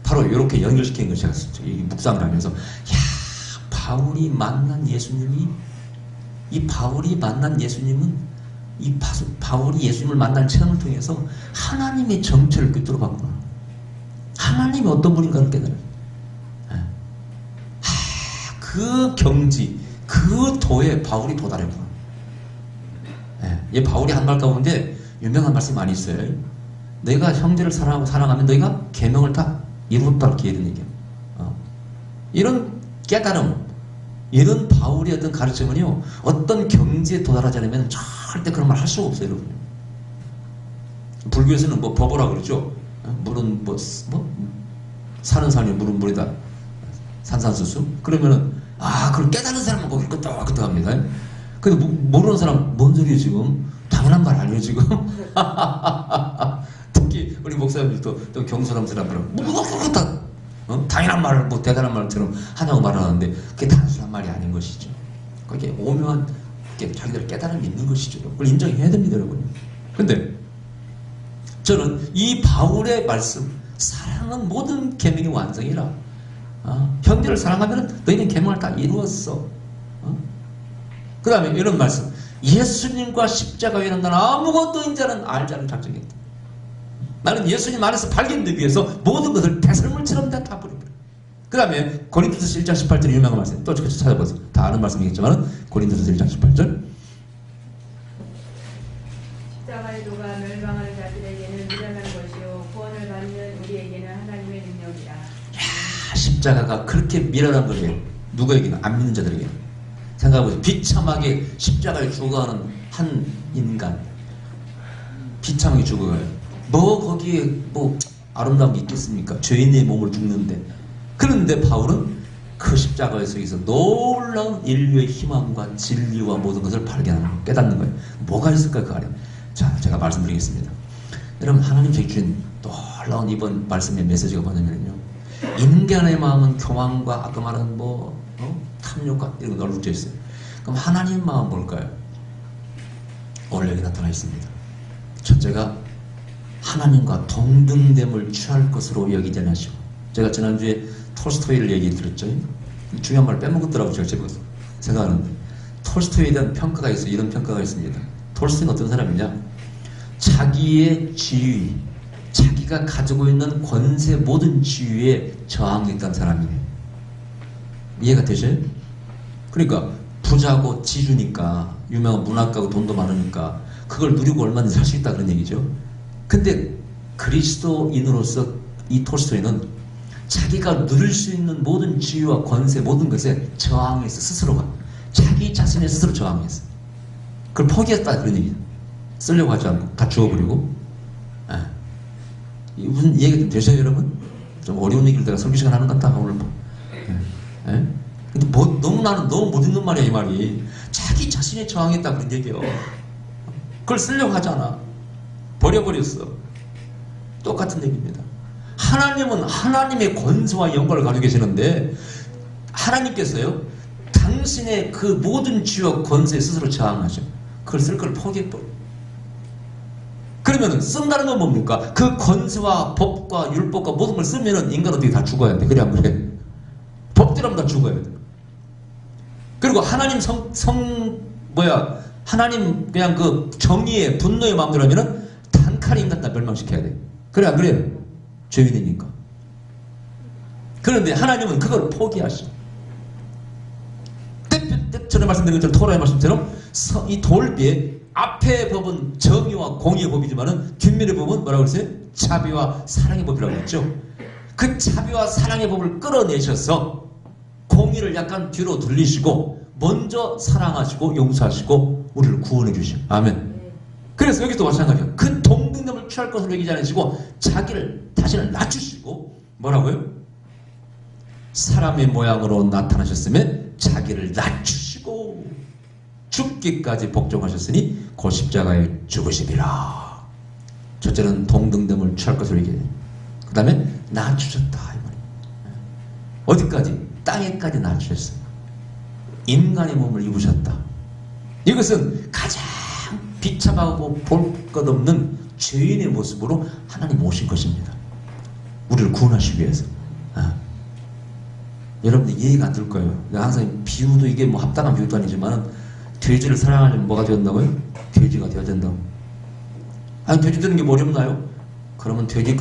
바로 이렇게 연결시킨 걸 제가 묵상을 하면서, 야, 바울이 만난 예수님은 바울이 예수님을 만난 체험을 통해서 하나님의 정체를 꿰뚫어봤구나. 하나님이 어떤 분인가를 깨달아요. 그 경지, 그 도에 바울이 도달했구나. 이 바울이 한 말 가운데 유명한 말씀이 많이 있어요. 내가 형제를 사랑하고 사랑하면 너희가 계명을 다 이루었다, 이렇게 이런 얘기예요. 이런 깨달음, 이런 바울의 어떤 가르침은요, 어떤 경지에 도달하지 않으면 절대 그런 말 할 수가 없어요, 여러분. 불교에서는 뭐 법어라 그러죠. 물은 사는 산이 물은 물이다. 산산수수. 그러면은 그걸 깨닫는 사람은 거기 끄떡끄떡합니다. 근데 모르는 사람 뭔 소리예요 지금? 당연한 말 아니에요 지금? 특히 우리 목사님들도 또 경솔한 사람들은 당연한 말을 뭐 대단한 말처럼 하냐고 말하는데 그게 단순한 말이 아닌 것이죠. 그게 오묘한 자기들 깨달음이 있는 것이죠. 그걸 인정해야 됩니다, 여러분. 근데 저는 이 바울의 말씀, 사랑은 모든 계명의 완성이라. 형제를 사랑하면 너희는 계명을 다 이루었어. 그 다음에 이런 말씀, 예수님과 십자가 외에는 나는 아무것도 이제는 알지 않은 작정이다. 나는 예수님 안에서 발견되기 위해서 모든 것을 배설물처럼 다 버립니다. 그 다음에 고린도서 1장 18절 유명한 말씀, 또 찾아보세요. 다 아는 말씀이겠지만 고린도서 1장 18절. 십자가의 도가 멸망하는 자들에게는 미련한 것이요 구원을 받는 우리에게는 하나님의 능력이라. 십자가가 그렇게 미련한 거예요. 누구에게는? 안 믿는 자들에게. 생각해보세요. 비참하게 십자가에 죽어가는 한 인간, 비참하게 죽어가요. 거기에 아름다운 게 있겠습니까? 죄인의 몸을 죽는데. 그런데 바울은 그 십자가의 속에서 놀라운 인류의 희망과 진리와 모든 것을 발견하는 거예요. 깨닫는 거예요. 뭐가 있을까요, 그 안에? 자, 제가 말씀드리겠습니다. 여러분, 하나님 저희 주신 놀라운 이번 말씀의 메시지가 뭐냐면요, 인간의 마음은 교만과 아까 말한 탐욕과 이런 거 널브져 있어요. 그럼 하나님 마음 뭘까요? 오늘 여기 나타나 있습니다. 첫째가 하나님과 동등됨을 취할 것으로 여기지 않으시고, 제가 지난주에 톨스토이를 얘기 들었죠. 중요한 말 빼먹었더라고요. 제가 생각하는데 톨스토이에 대한 평가가 있어요. 이런 평가가 있습니다. 톨스토이는 어떤 사람이냐? 자기의 지위, 자기가 가지고 있는 권세 모든 지위에 저항했던 사람이에요. 이해가 되셔요? 그러니까 부자고 지주니까, 유명한 문학가고 돈도 많으니까 그걸 누리고 얼마든지 살 수 있다 그런 얘기죠. 근데 그리스도인으로서 이 톨스토이는 자기가 누릴 수 있는 모든 지위와 권세 모든 것에 저항해서 스스로가 자기 자신의 스스로 저항했어. 그걸 포기했다 그런 얘기죠. 쓰려고 하지 않고 다 주워버리고. 무슨 이해가 좀 되셔요, 여러분? 좀 어려운 얘기를 내가 설교 시간 하는 것 같다 오늘. 근데 너무 못 읽는 말이야 이 말이. 자기 자신이 저항했다 그런 얘기예요. 그걸 쓰려고 하잖아. 버려버렸어. 똑같은 얘기입니다. 하나님은 하나님의 권세와 영광을 가지고 계시는데 하나님께서요, 당신의 그 모든 지위와 권세에 스스로 저항하셔. 그걸 쓸 걸 포기해버려. 그러면은 쓴다는 건 뭡니까? 그 권세와 법과 율법과 모든 걸 쓰면은 인간 어떻게 다 죽어야 돼. 그래 안 그래? 법대로 하면 다 죽어야 돼. 그리고 하나님 하나님 그냥 그 정의의 분노의 마음대로 하면은 단칼에 인간 다 멸망시켜야 돼. 그래 안 그래요? 죄인이니까. 그런데 하나님은 그걸 포기하셔. 전에 말씀드린 것처럼 토라의 말씀처럼 이 돌비에 앞의 법은 정의와 공의의 법이지만은 뒷면의 법은 뭐라고 그랬어요? 자비와 사랑의 법이라고 했죠. 그 자비와 사랑의 법을 끌어내셔서 공의를 약간 뒤로 돌리시고 먼저 사랑하시고 용서하시고 우리를 구원해 주시오. 아멘. 그래서 여기도 마찬가지예요. 그 동등됨을 취할 것으로 여기지 않으시고 자신을 낮추시고 뭐라고요? 사람의 모양으로 나타나셨으면 자기를 낮추시고 죽기까지 복종하셨으니 곧 십자가에 죽으시리라. 첫째는 동등됨을 취할 것으로 얘기해요. 그 다음에 낮추셨다 이 말이에요. 어디까지? 땅에까지 낮추셨어요. 인간의 몸을 입으셨다. 이것은 가장 비참하고 볼 것 없는 죄인의 모습으로 하나님 오신 것입니다. 우리를 구원하시기 위해서. 여러분들 이해가 안 될 거예요. 내가 항상 비유도 이게 합당한 비유도 아니지만 돼지를 사랑하려면 뭐가 되어야 된다고요? 돼지가 되어야 된다고. 아니 돼지 되는 게 어렵나요? 그러면 돼지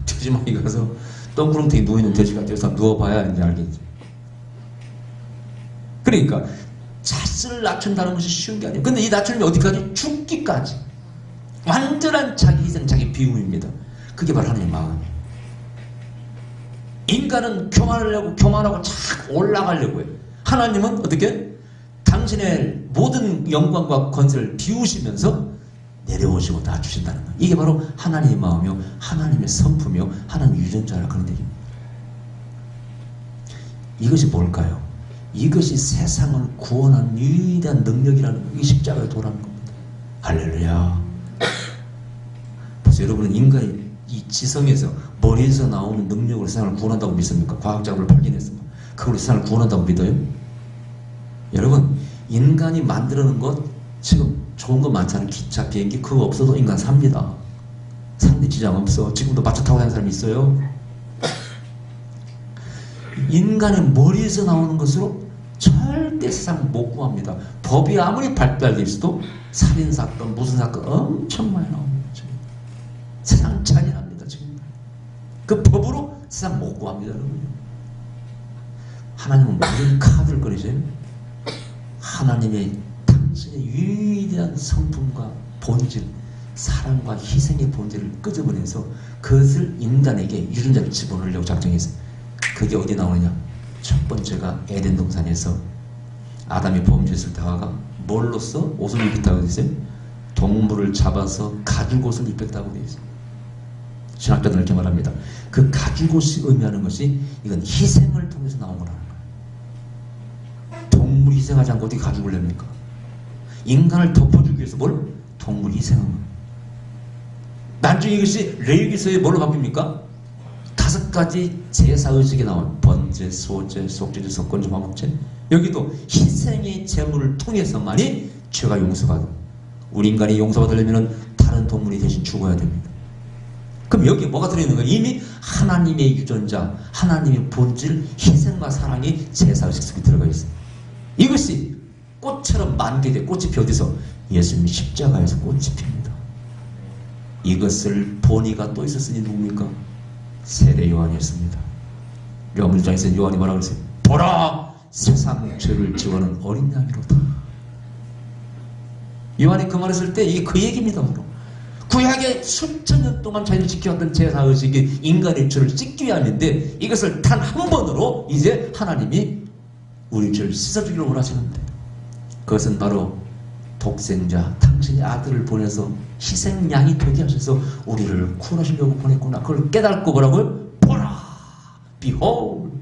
돼지망이 가서 똥구렁텅이 누워있는 돼지가 되어서 누워봐야 이제 알겠지. 그러니까 자신을 낮춘다는 것이 쉬운 게 아니에요. 근데 이 낮추는 게 어디까지? 죽기까지. 완전한 자기 희생, 자기 비움입니다. 그게 바로 하나님의 마음이에요. 인간은 교만하고 자꾸 올라가려고 해요. 하나님은 어떻게? 당신의 모든 영광과 권세를 비우시면서 내려오시고 낮추신다는 거예요. 이게 바로 하나님의 마음이요, 하나님의 성품이요, 하나님의 유전자라 그런 얘기입니다. 이것이 뭘까요? 이것이 세상을 구원한 위대한 능력이라는 이 십자가에 도라는 겁니다. 할렐루야. 그래서 여러분은 인간이 이 지성에서 머리에서 나오는 능력으로 세상을 구원한다고 믿습니까? 과학자를 발견했습니다. 그걸로 세상을 구원한다고 믿어요? 여러분, 인간이 만들어낸 것 지금 좋은 거 많잖아요. 기차, 비행기 그거 없어도 인간 삽니다. 사는데 지장 없어. 지금도 마차 타고 다니는 사람이 있어요. 인간의 머리에서 나오는 것으로 절대 세상 못 구합니다. 법이 아무리 발달되어 있어도 살인사건 무슨 사건 엄청 많이 나옵니다. 지금. 세상 잔인합니다. 지금. 그 법으로 세상 못 구합니다. 여러분. 하나님은 모든 카드를 꺼내세요. 하나님의 당신의 위대한 성품과 본질, 사랑과 희생의 본질을 끄집어내서 그것을 인간에게 유전자를 집어넣으려고 작정했어요. 그게 어디 나오느냐? 첫 번째가 에덴 동산에서 아담이 범죄했을 때 하와가 뭘로써 옷을 입혔다고 되어 있어요? 동물을 잡아서 가죽옷을 입혔다고 되어 있어요. 신학자들은 이렇게 말합니다. 그 가죽옷이 의미하는 것이 이건 희생을 통해서 나온 거라는 거예요. 동물 희생하지 않고 어떻게 가죽을 냅니까? 인간을 덮어주기 위해서 뭘? 동물 희생하는 거예요. 나중에 이것이 레위기서에 뭘로 바뀝니까? 5가지 제사의식이 나와요. 번제, 소제, 속죄제, 석권제, 화목제. 여기도 희생의 제물을 통해서만이 죄가 용서받아. 우리 인간이 용서받으려면 다른 동물이 대신 죽어야 됩니다. 그럼 여기에 뭐가 들어있는 거예요? 이미 하나님의 유전자, 하나님의 본질, 희생과 사랑이 제사의식 속에 들어가 있어요. 이것이 꽃처럼 만개돼 꽃이 피 어디서? 예수님이 십자가에서 꽃이 핍니다. 이것을 본이가 또 있었으니 누굽니까? 세례 요한이었습니다. 요한 1장에서 요한이 뭐라고 그랬어요? 보라! 세상 죄를 지워하는 어린 양이로다. 요한이 그 말했을 때 이게 그 얘기입니다. 구약의 수천 년 동안 자기를 지켜왔던 제사의식이 인간의 죄를 씻기 위함인데 이것을 단 한 번으로 이제 하나님이 우리 죄를 씻어주기를 원하시는데 그것은 바로 독생자, 당신의 아들을 보내서 희생양이 되게 하셔서 우리를 구원하시려고 보냈구나. 그걸 깨닫고 뭐라고요? 보라! Behold!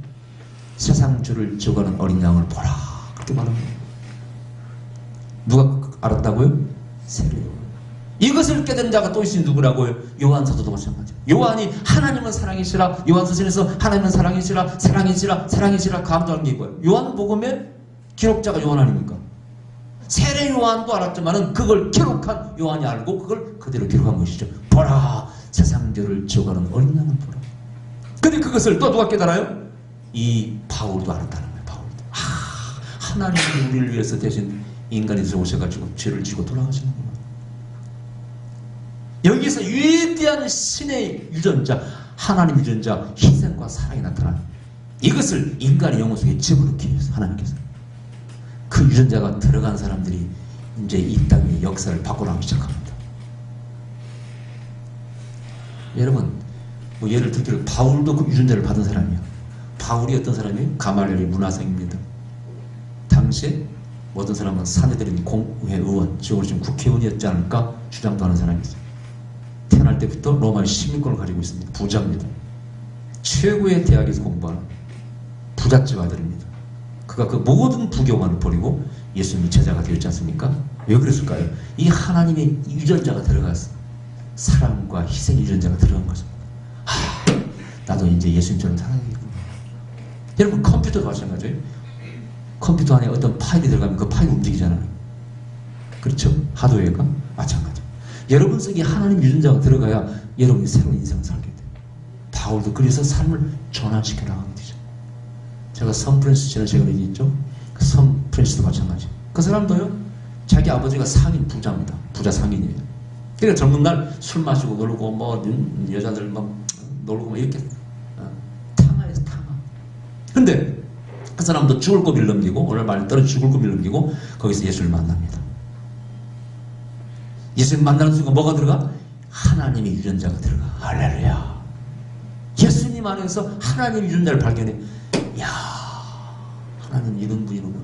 세상 죄를 지어가는 어린 양을 보라. 그렇게 말합니다. 누가 알았다고요? 세례 요한. 이것을 깨달은 자가 또 있으니 누구라고요? 요한 사도도 마찬가지예요. 요한이 하나님은 사랑이시라, 요한서신에서 하나님은 사랑이시라, 사랑이시라, 사랑이시라 감동하는 게 뭐예요? 요한복음의 기록자가 요한 아닙니까? 세례 요한도 알았지만은 그걸 기록한 요한이 알고 그걸 그대로 기록한 것이죠. 보라! 세상 죄를 지어가는 어린 양을 보라. 근데 그것을 또 누가 깨달아요? 이 바울도 알았다는 거예요. 바울도. 하나님이 우리를 위해서 대신 인간이 되어 오셔가지고 죄를 지고 돌아가시는구나. 여기서 위대한 신의 유전자, 하나님 유전자, 희생과 사랑이 나타나는 이것을 인간의 영혼 속에 집어넣기 위해서 하나님께서 그 유전자가 들어간 사람들이 이제 이 땅의 역사를 바꿔나가기 시작합니다. 여러분, 뭐 예를 들기를 바울도 그 유전자를 받은 사람이에요. 바울이 어떤 사람이에요? 가말리엘의 문화생입니다. 당시에 어떤 사람은 사내들인 공회 의원, 지금 국회의원이었지 않을까 주장도 하는 사람이 있어요. 태어날 때부터 로마의 시민권을 가지고 있습니다. 부자입니다. 최고의 대학에서 공부하는 부잣집 아들입니다. 그가 그 모든 부교만을 버리고 예수님이 제자가 되었지 않습니까? 왜 그랬을까요? 이 하나님의 유전자가 들어갔어. 사랑과 희생 유전자가 들어간 거죠. 나도 이제 예수님처럼 살아야겠구나. 여러분, 컴퓨터도 마찬가지예요. 컴퓨터 안에 어떤 파일이 들어가면 그 파일이 움직이잖아요. 그렇죠? 하드웨어가 마찬가지. 여러분 속에 하나님 유전자가 들어가야 여러분이 새로운 인생을 살게 돼요. 바울도 그래서 삶을 전환시켜 나가게 되죠. 제가 선 프랜시스 지난 시간에 얘기했죠. 그 선 프랜시스도 마찬가지. 그 사람도요, 자기 아버지가 상인 부자입니다. 부자 상인이에요. 그러니까 젊은 날 술 마시고 놀고 뭐 여자들 막 놀고 뭐 이렇게 탕화해서 탕화. 근데 그 사람도 죽을 고비를 넘기고 오늘 말 떨어 죽을 고비를 넘기고 거기서 예수를 만납니다. 예수님 만나는 순간 뭐가 들어가? 하나님의 유전자가 들어가. 할렐루야. 예수님 안에서 하나님의 유전자를 발견해. 야, 하나님 이런 분이구나.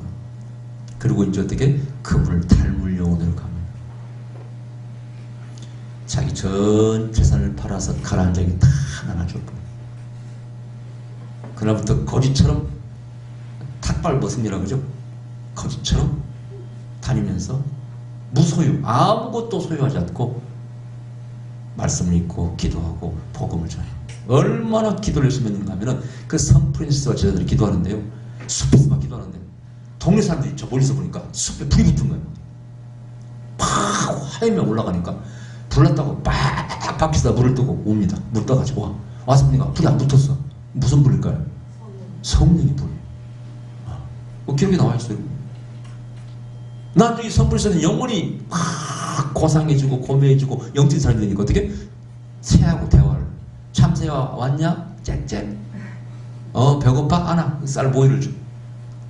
그리고 이제 어떻게? 그분을 닮으려고 노력합니다. 자기 전 재산을 팔아서 가라앉은 적이 다 나눠줄 뿐. 그날부터 거지처럼 삭발 머슴이라고 그러죠. 거지처럼 다니면서 무소유, 아무것도 소유하지 않고 말씀을 읽고 기도하고 복음을 전해요. 얼마나 기도를 열심히 했는가 하면은 그 선프란시스와 제자들이 기도하는데요, 숲에서 막 기도하는데 동네 사람들이 있죠. 멀리서 보니까 숲에 불이 붙은 거예요. 팍 화염이 올라가니까 불났다고 빡 밖에서 물을 뜨고 옵니다. 물 떠가지고 와서 보니까 불이 안 붙었어. 무슨 불일까요? 성령의 불. 기록에 나와 있어요. 나중에 선불에서는 영혼이 막 고상해지고 고매해지고 영적인 사람이 되니까 어떻게? 새하고 대화를. 참새와 왔냐? 짹짹. 배고파? 아나 쌀 모이를 줘.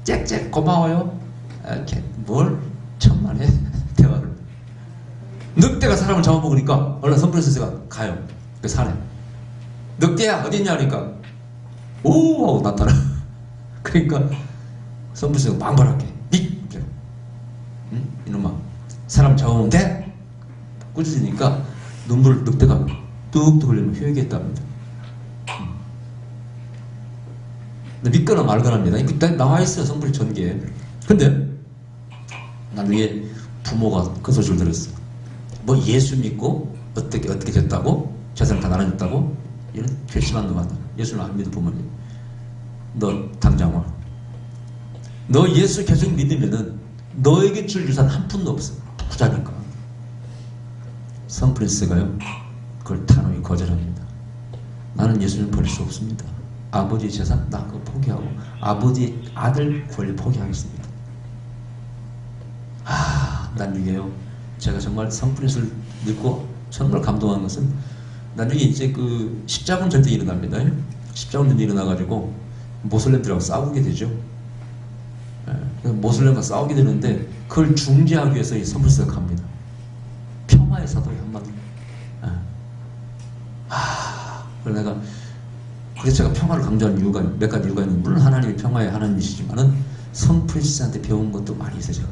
짹짹 고마워요. 이렇게 뭘 천만에 대화를. 늑대가 사람을 잡아먹으니까 얼른 선불에서 가요. 그 산에. 늑대야 어딨냐 하니까 오 하고 나타나. 그러니까 선불에서 망발하게 닉 이놈아 사람 잡으면 돼? 꾸짖으니까 눈물 늑대가 뚝뚝 흘리면 회개했답니다. 믿거나 말거나 합니다. 이거 나와있어요. 성불이 전개에. 근데 나중에 부모가 그 소식을 들었어요. 뭐 예수 믿고 어떻게 됐다고? 재산을 다 나눠줬다고? 이런 괘씸한 놈아. 예수를 안 믿는 부모님, 너 당장 와. 너 예수 계속 믿으면은 너에게 줄 유산 한 푼도 없어. 부자니까. 선프란시스가요 그걸 단호히 거절합니다. 나는 예수님을 버릴 수 없습니다. 아버지 재산 나 그거 포기하고 아버지 아들 권리 포기하겠습니다. 난 이게요, 제가 정말 선프란시스를 믿고 정말 감동한 것은 나중에 이제 그 십자군 전쟁이 일어납니다. 십자군 전쟁이 일어나가지고 모슬렘들하고 싸우게 되죠. 모슬렘과 싸우게 되는데 그걸 중재하기 위해서 이 선프란시스가 갑니다. 평화의 사도의 한마디. 그래서 제가 평화를 강조하는 이유가 몇 가지 이유가 있는데, 물론 하나님이 평화의 하나님이시지만은 선프란시스한테 배운 것도 많이 있어요. 제가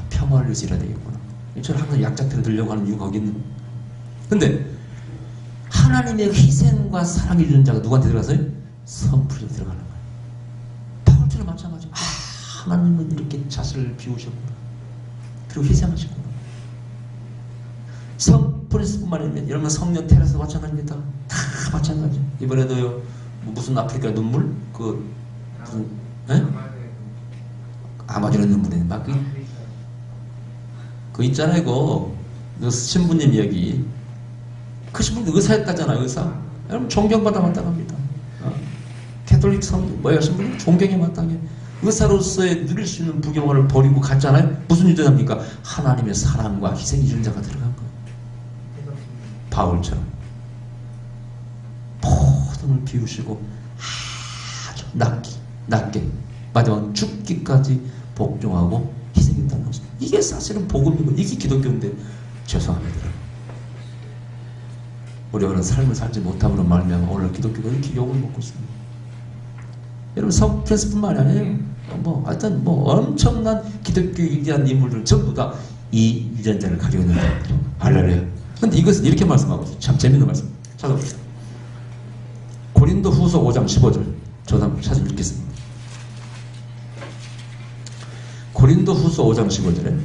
평화를 위해서 일해야 되겠구나. 저는 항상 약자태를 들려고 하는 이유가 거기 있는. 근데 하나님의 희생과 사랑이 주는 자가 누구한테 들어가서요? 선프란시스에 들어가는 거예요. 바울처럼 마찬가지. 하나님은 이렇게 자신을 비우셨구나. 그리고 희생하셨구나. 선프란시스뿐만 아니라 여러분 성령 테라스 마찬가지입니다. 다 마찬가지. 이번에도요 무슨 아프리카 눈물 무슨 아마존의 눈물이 막 그 있잖아요. 그 신부님 이야기. 그 신부님 의사였다잖아요. 의사. 여러분 존경받아 마땅합니다. 캐톨릭 신부님 존경에 마땅해. 의사로서의 누릴 수 있는 부경화를 버리고 갔잖아요. 무슨 유전자입니까? 하나님의 사랑과 희생 유전자가 들어간 거예요. 바울처럼 모든 걸 비우시고 아주 낮게 마지막 죽기까지 복종하고 희생했다는 것입니다. 이게 사실은 복음이고 이게 기독교인데 죄송합니다. 우리가 그런 삶을 살지 못함으로 말미암아 오늘 기독교가 이렇게 욕을 먹고 있습니다. 여러분 선프란시스뿐만 아니에요. 하여튼 엄청난 기독교 위대한 인물들 전부 다 이 유전자를 가지고 있는 사람들. 할렐루야. 근데 이것은 이렇게 말씀하고 있어요. 참 재밌는 말씀. 찾아보세요. 고린도 후서 5장 15절. 저도 한번 찾아 읽겠습니다. 고린도 후서 5장 15절에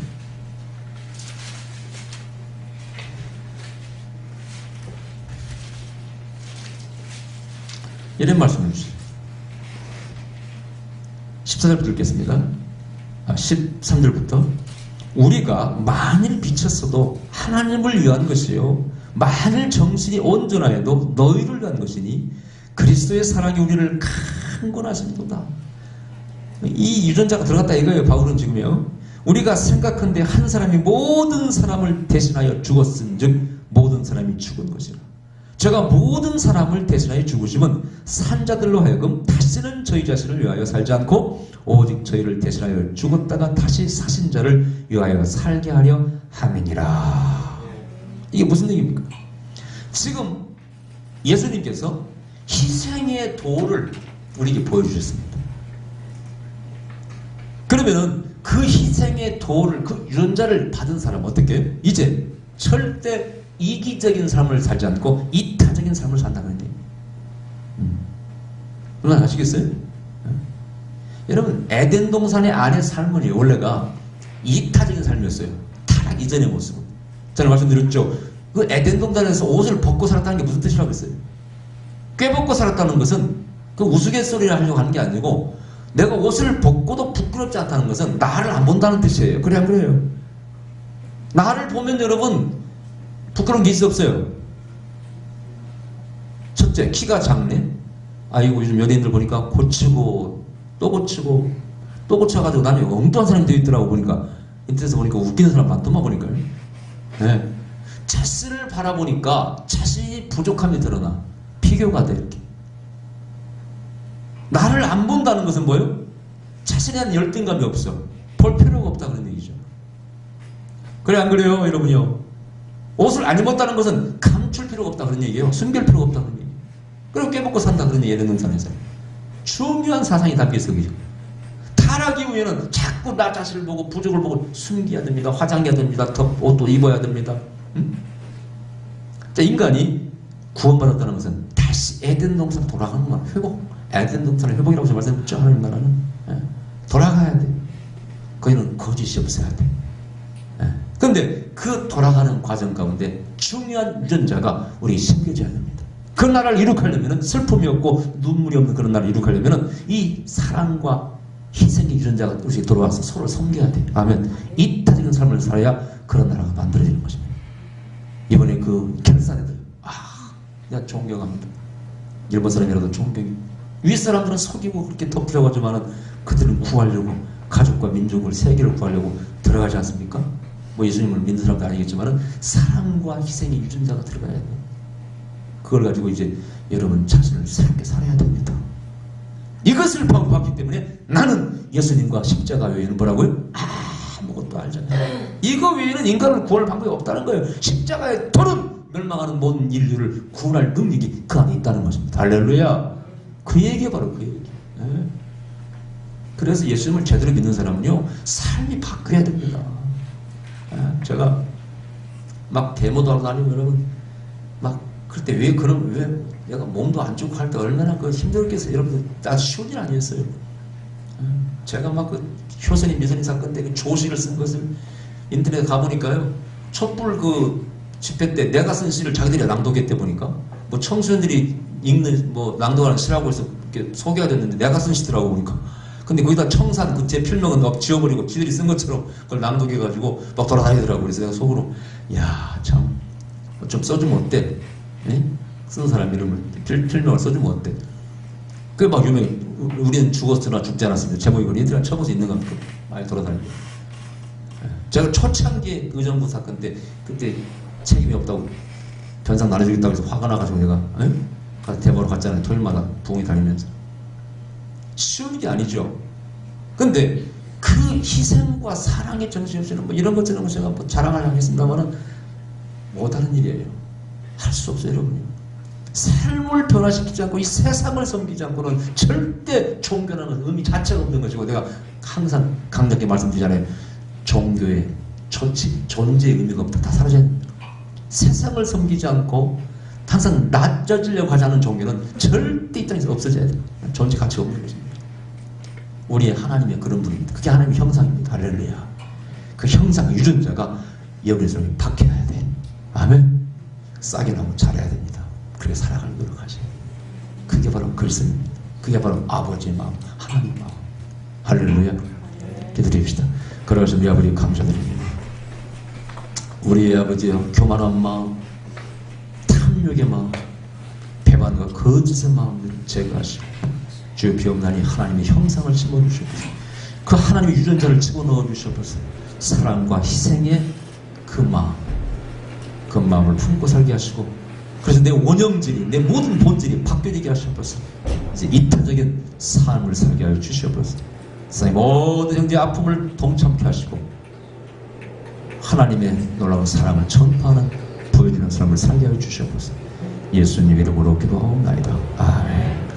이런 말씀을 주세요. 14절부터 읽겠습니다. 13절부터 우리가 만일 비쳤어도 하나님을 위한 것이요 만일 정신이 온전하여도 너희를 위한 것이니 그리스도의 사랑이 우리를 강권하심도다. 이 유전자가 들어갔다 이거예요. 바울은 지금요. 우리가 생각한데 한 사람이 모든 사람을 대신하여 죽었은즉 모든 사람이 죽은 것이라. 제가 모든 사람을 대신하여 죽으심은 산자들로 하여금 다시는 저희 자신을 위하여 살지 않고 오직 저희를 대신하여 죽었다가 다시 사신 자를 위하여 살게 하려 함이니라. 이게 무슨 얘기입니까? 지금 예수님께서 희생의 도를 우리에게 보여주셨습니다. 그러면은 그 희생의 도를, 그 유전자를 받은 사람은 어떻게? 이제 절대 이기적인 삶을 살지 않고 이타적인 삶을 산다는 얘기예요. 여러분 아시겠어요? 여러분 에덴 동산의 안의 삶은 원래가 이타적인 삶이었어요. 타락 이전의 모습은. 저는 말씀드렸죠. 그 에덴 동산에서 옷을 벗고 살았다는 게 무슨 뜻이라고 했어요? 꿰벗고 살았다는 것은 그 우스갯소리를 하려고 하는 게 아니고 내가 옷을 벗고도 부끄럽지 않다는 것은 나를 안 본다는 뜻이에요. 그래 안 그래요? 나를 보면 여러분 부끄러운 게 있어 없어요? 첫째, 키가 작네. 아이고 요즘 연예인들 보니까 고치고 또 고치고 또 고쳐가지고 나는 엉뚱한 사람이 되어 있더라고. 보니까 인터넷에서 보니까 웃기는 사람 많더만 보니까요. 네. 자신을 바라보니까 자신이 부족함이 드러나 비교가 돼. 이렇게 나를 안 본다는 것은 뭐예요? 자신에 대한 열등감이 없어. 볼 필요가 없다 그런 얘기죠. 그래 안 그래요 여러분이요? 옷을 안 입었다는 것은 감출 필요가 없다 그런 얘기예요. 숨길 필요가 없다 그런 얘기예요. 그리고 꿰벗고 산다 그런 얘기예요. 에덴 동산에서 중요한 사상이 담겨있어. 타락 이후에는 자꾸 나 자신을 보고 부족을 보고 숨겨야 됩니다. 화장해야 됩니다. 더 옷도 입어야 됩니다. 자, 인간이 구원받았다는 것은 다시 에덴 동산 돌아가는 건 회복. 에덴 동산의 회복이라고 제가 말씀드렸죠. 하나님 나라는 돌아가야 돼. 거기는 거짓이 없어야 돼. 그런데 그 돌아가는 과정 가운데 중요한 유전자가 우리 심겨져야 됩니다. 그 나라를 이룩하려면 슬픔이 없고 눈물이 없는 그런 나라를 이룩하려면 이 사랑과 희생의 유전자가 우리 돌아와서 서로를 섬겨야 돼. 아멘. 이타적인 삶을 살아야 그런 나라가 만들어지는 것입니다. 이번에 그 결산애들 내가 존경합니다. 일본 사람이라도 존경해. 윗사람들은 속이고 그렇게 덮으려고하지만은 그들은 구하려고 가족과 민족을 세계를 구하려고 들어가지 않습니까? 뭐 예수님을 믿는 사람도 아니겠지만은 사랑과 희생의 유전자가 들어가야 돼요. 그걸 가지고 이제 여러분 자신을 새롭게 살아야 됩니다. 이것을 봤기 때문에 나는 예수님과 십자가 외에는 뭐라고요? 아무것도 알잖아요. 이거 외에는 인간을 구할 방법이 없다는 거예요. 십자가의 돌은 멸망하는 모든 인류를 구원할 능력이 그 안에 있다는 것입니다. 할렐루야. 그 얘기가 바로 그 얘기. 그래서 예수님을 제대로 믿는 사람은요 삶이 바뀌어야 됩니다. 제가 막 데모도 하고 다니고 여러분 막 그럴 때 왜 내가 몸도 안 좋고 할 때 얼마나 그 힘들겠어요. 여러분들 아주 쉬운 일 아니었어요. 제가 막 그 효선이 미선이 사건 때 그 조시를 쓴 것을 인터넷에 가보니까요 촛불 그 집회 때 내가 쓴 시를 자기들이 낭독했대. 보니까 뭐 청소년들이 읽는 뭐 낭독하는 시라고 해서 이렇게 소개가 됐는데 내가 쓴 시더라고. 보니까 근데 거기다 청산 그 제 필명은 막 지워버리고 지들이 쓴 것처럼 그걸 낭독해가지고 막 돌아다니더라고. 그래서 내가 속으로 야 참 좀 써주면 어때? 쓴 사람 이름을 필명을 써주면 어때? 그게 막 유명해. 우리는 죽었으나 죽지 않았습니다. 제목이 얘들아 쳐보서 있는 겁니다. 많이 돌아다니고. 제가 초창기 의정부 사건 때 그때 책임이 없다고 변상 나눠주겠다고 해서 화가 나가지고 내가 대보러 갔잖아요. 토요일마다 부흥회 다니면서. 쉬운 게 아니죠. 근데 그 희생과 사랑의 정신 없이는 뭐 이런 것처럼 제가 뭐 자랑하려고 했습니다만은 못하는 일이에요. 할 수 없어요, 여러분요. 삶을 변화시키지 않고 이 세상을 섬기지 않고는 절대 종교라는 의미 자체가 없는 것이고, 내가 항상 강력히 말씀드리잖아요. 종교의 존재의 의미가 없다. 다 사라져야 됩니다. 세상을 섬기지 않고 항상 낮아지려고 하지 않는 종교는 절대 이 땅에서 없어져야 돼요. 존재 가치가 없는 것입니다. 우리의 하나님의 그런 분입니다. 그게 하나님의 형상입니다. 할렐루야. 그 형상 유전자가 여러분의 삶에 박혀야 돼. 아멘. 싸게 나고 잘해야 됩니다. 그렇게 살아갈 노력하세요. 그게 바로 글씀입니다. 그게 바로 아버지의 마음, 하나님의 마음. 할렐루야. 기도드립시다. 그러면서 우리 아버지 감사드립니다. 우리의 아버지여, 교만한 마음, 탐욕의 마음, 배반과 거짓의 마음을 제거하시고 주의 비옵나니 하나님의 형상을 집어넣으시옵소서. 그 하나님의 유전자를 집어넣어 주시옵소서. 사랑과 희생의 그 마음을 품고 살게 하시고, 그래서 내 원형질이, 내 모든 본질이 바뀌게 하시옵소서. 이제 이타적인 삶을 살게 하여 주시옵소서. 세상의 모든 형제의 아픔을 동참케 하시고 하나님의 놀라운 사랑을 전파하는 보여주는 사람을 살게 하여 주시옵소서. 예수님 이름으로 기도하옵나이다. 아멘.